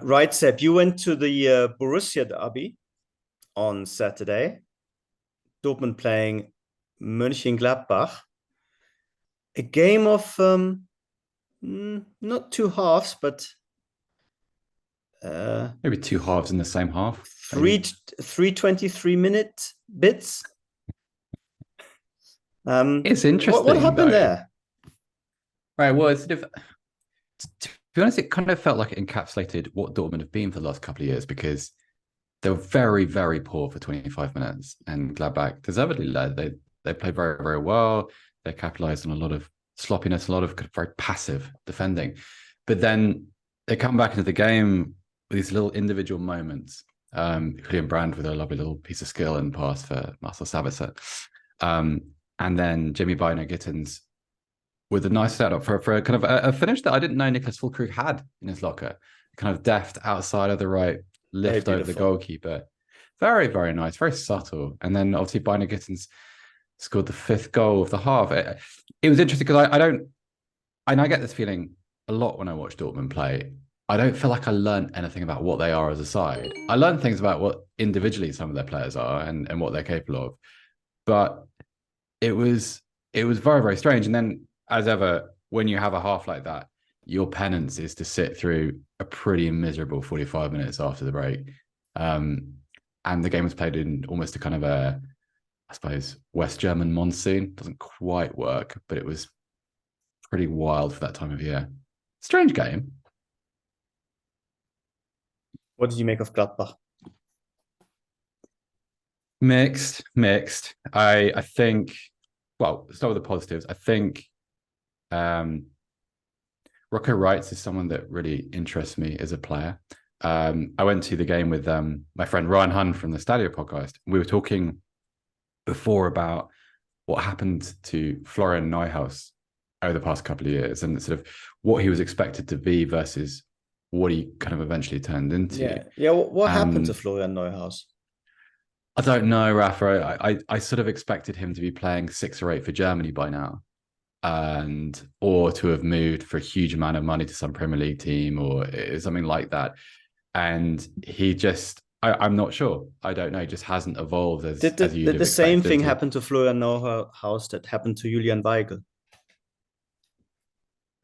Right, Seb, you went to the Borussia derby on Saturday. Dortmund playing Mönchengladbach. A game of not two halves, but Maybe two halves in the same half. three 23-minute bits. It's What interesting happened though. there? Right. Well, it's sort of, to be honest, it kind of felt like it encapsulated what Dortmund have been for the last couple of years because they were very, very poor for 25 minutes, and Gladbach deservedly led. They played very, very well. They capitalized on a lot of sloppiness, a lot of very passive defending. But then they come back into the game with these little individual moments. Julian Brand with a lovely little piece of skill and pass for Marcel Sabitzer. And then Jimmy Bino Gittins with a nice setup for a kind of a finish that I didn't know Nicholas Füllkrug had in his locker. Kind of deft outside of the right, lift over the goalkeeper. Very, very nice, very subtle. And then obviously Bino Gittins scored the fifth goal of the half. It was interesting because I get this feeling a lot when I watch Dortmund play. I don't feel like I learned anything about what they are as a side. I learned things about what individually some of their players are and what they're capable of. But it was very, very strange. And then, as ever, when you have a half like that, your penance is to sit through a pretty miserable 45 minutes after the break. And the game was played in almost a kind of a, I suppose, West German monsoon. Doesn't quite work, but it was pretty wild for that time of year. Strange game. What did you make of Gladbach? Mixed. I think, well, start with the positives. I think Rocco Reitz is someone that really interests me as a player. I went to the game with my friend Ryan Hunn from the Stadio podcast. We were talking before about what happened to Florian Neuhaus over the past couple of years and sort of what he was expected to be versus what he kind of eventually turned into. Yeah. What happened to Florian Neuhaus? I don't know, Rafa. I sort of expected him to be playing 6 or 8 for Germany by now, or to have moved for a huge amount of money to some Premier League team or something like that. And he just, I'm not sure. I don't know. He just hasn't evolved as you'd have expected. Did the same thing happen to Florian Neuhaus that happened to Julian Weigl?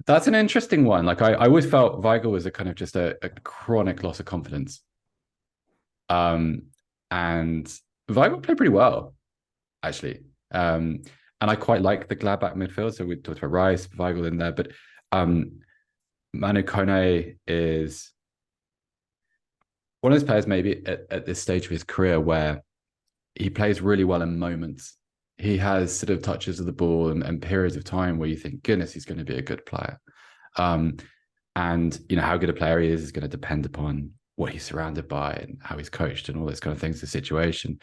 That's an interesting one. Like I always felt Weigl was a kind of just a chronic loss of confidence. And Weigl played pretty well, actually. And I quite like the Gladbach midfield. So we talked about Rice, Weigl in there, but Manu Kone is one of those players maybe at this stage of his career where he plays really well in moments. He has sort of touches of the ball and periods of time where you think, goodness, he's going to be a good player. And, you know, how good a player he is going to depend upon what he's surrounded by and how he's coached and all those kind of things, the situation.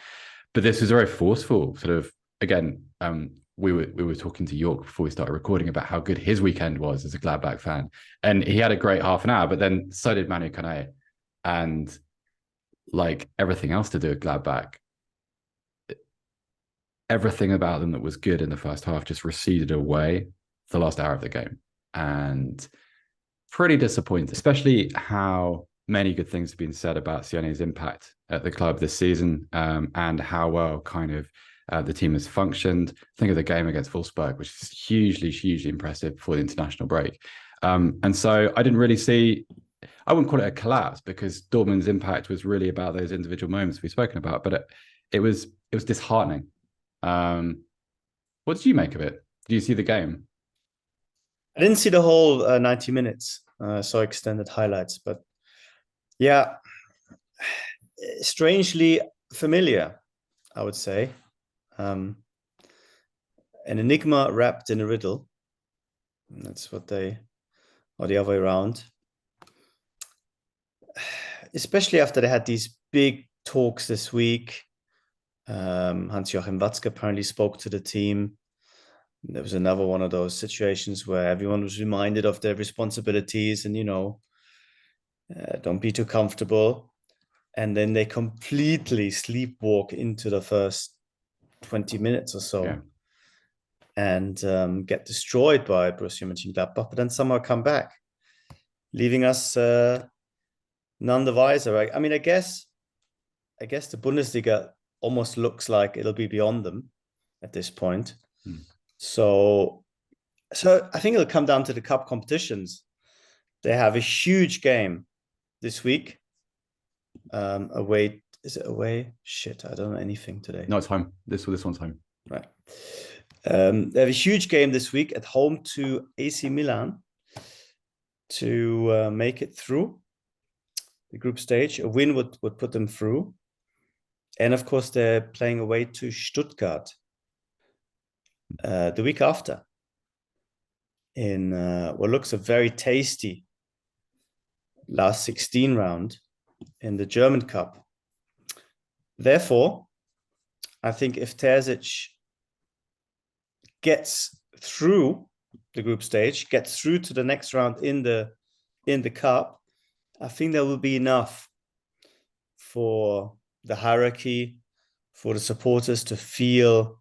But this was very forceful, sort of, again, we were talking to York before we started recording about how good his weekend was as a Gladbach fan. And he had a great half an hour, but then so did Manu Kone. And like everything else to do with Gladbach, everything about them that was good in the first half just receded away the last hour of the game. And pretty disappointing, especially how many good things have been said about Sione's impact at the club this season, and how well kind of the team has functioned. Think of the game against Wolfsburg, which is hugely impressive before the international break. And so I didn't really see, I wouldn't call it a collapse because Dortmund's impact was really about those individual moments we've spoken about, but it was disheartening. What did you make of it? Did you see the game? I didn't see the whole 90 minutes. I saw extended highlights, but yeah, strangely familiar, I would say. An enigma wrapped in a riddle. And that's or the other way around. Especially after they had these big talks this week. Hans-Joachim Watzke apparently spoke to the team. There was another one of those situations where everyone was reminded of their responsibilities and, you know, don't be too comfortable. And then they completely sleepwalk into the first 20 minutes or so. Yeah. And get destroyed by Borussia Mönchengladbach, but then somehow come back, leaving us none the wiser. I mean, I guess the Bundesliga almost looks like it'll be beyond them at this point. So I think it'll come down to the cup competitions. They have a huge game this week. Away, is it away? Shit, I don't know anything today. No, it's home. This one's home. Right. They have a huge game this week at home to AC Milan to make it through the group stage. A win would put them through. And of course, they're playing away to Stuttgart the week after in what looks a very tasty last 16 round in the German Cup. Therefore, I think if Terzic gets through the group stage, gets through to the next round in the cup, I think there will be enough for the hierarchy, for the supporters to feel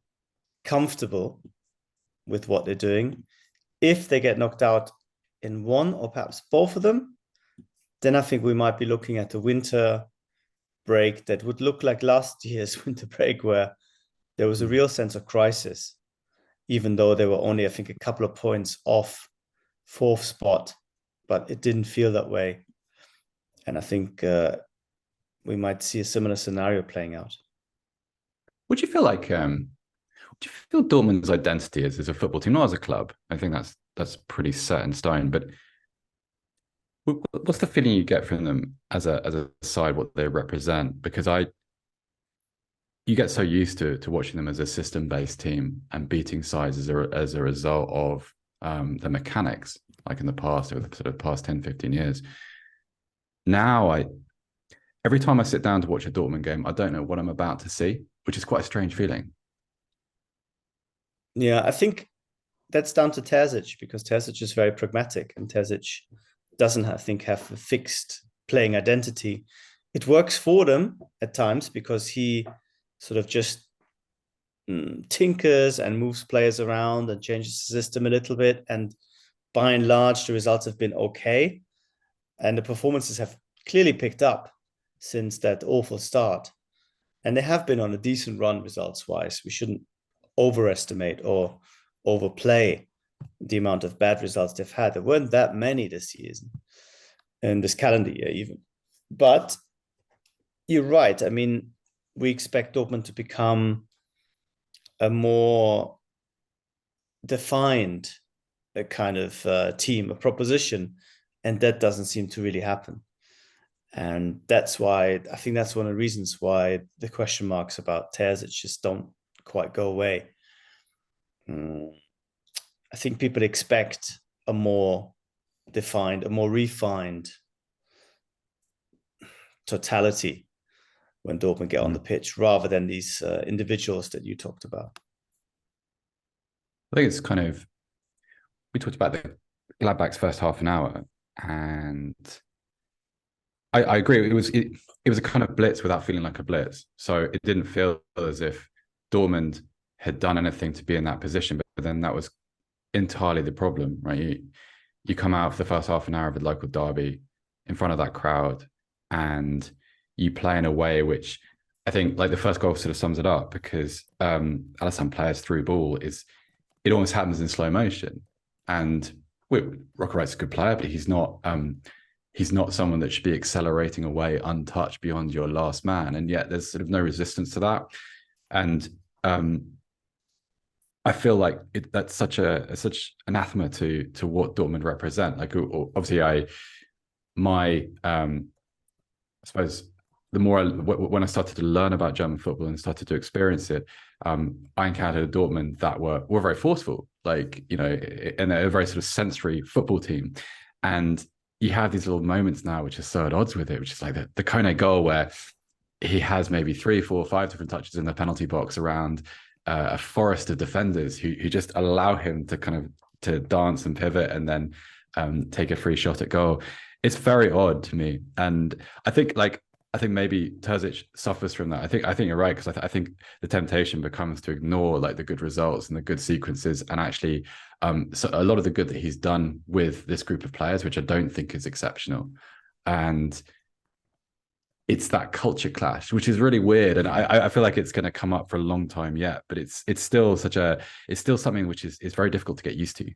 comfortable with what they're doing. If they get knocked out in one or perhaps both of them, then I think we might be looking at a winter break that would look like last year's winter break, where there was a real sense of crisis, even though they were only, I think, a couple of points off fourth spot, but it didn't feel that way. And I think we might see a similar scenario playing out. Would you feel like, do you feel Dortmund's identity is as a football team, not as a club? I think that's pretty set in stone, but what's the feeling you get from them as a side, what they represent? Because you get so used to watching them as a system-based team and beating sides as a result of the mechanics, like in the past, over the sort of past 10, 15 years. Now, every time I sit down to watch a Dortmund game, I don't know what I'm about to see, which is quite a strange feeling. Yeah, I think that's down to Terzic, because Terzic is very pragmatic, and Terzic doesn't, I think, have a fixed playing identity. It works for them at times because he sort of just tinkers and moves players around and changes the system a little bit. And by and large, the results have been okay. And the performances have clearly picked up since that awful start. And they have been on a decent run results-wise. We shouldn't overestimate or overplay the amount of bad results they've had. There weren't that many this season, and this calendar year even. But you're right. I mean, we expect Dortmund to become a more defined kind of team, a proposition, and that doesn't seem to really happen. And that's why, I think that's one of the reasons why the question marks about Terzic just don't quite go away. I think people expect a more defined, a more refined totality when Dortmund get on the pitch, rather than these individuals that you talked about. I think it's kind of, we talked about the Gladbach's first half an hour, and I agree. It was a kind of blitz without feeling like a blitz. So it didn't feel as if Dortmund had done anything to be in that position, but then that was entirely the problem, right? You come out for the first half an hour of a local derby in front of that crowd, and you play in a way which I think, like, the first goal sort of sums it up, because Alassane Player's through ball it almost happens in slow motion. And Rockeright's a good player, but he's not someone that should be accelerating away untouched beyond your last man. And yet there's sort of no resistance to that. And I feel like that's such anathema to what Dortmund represent. Like, obviously, I suppose the more when I started to learn about German football and started to experience it, I encountered a Dortmund that were very forceful, like, you know, and a very sort of sensory football team. And you have these little moments now which are so at odds with it, which is like the Kone goal, where he has maybe 3, 4, 5 different touches in the penalty box around a forest of defenders who just allow him to kind of to dance and pivot and then take a free shot at goal. It's very odd to me, and I think maybe Terzic suffers from that. I think you're right, because I think the temptation becomes to ignore like the good results and the good sequences, and actually so a lot of the good that he's done with this group of players, which I don't think is exceptional. And it's that culture clash, which is really weird, and I feel like it's going to come up for a long time yet. But it's still something which is very difficult to get used to.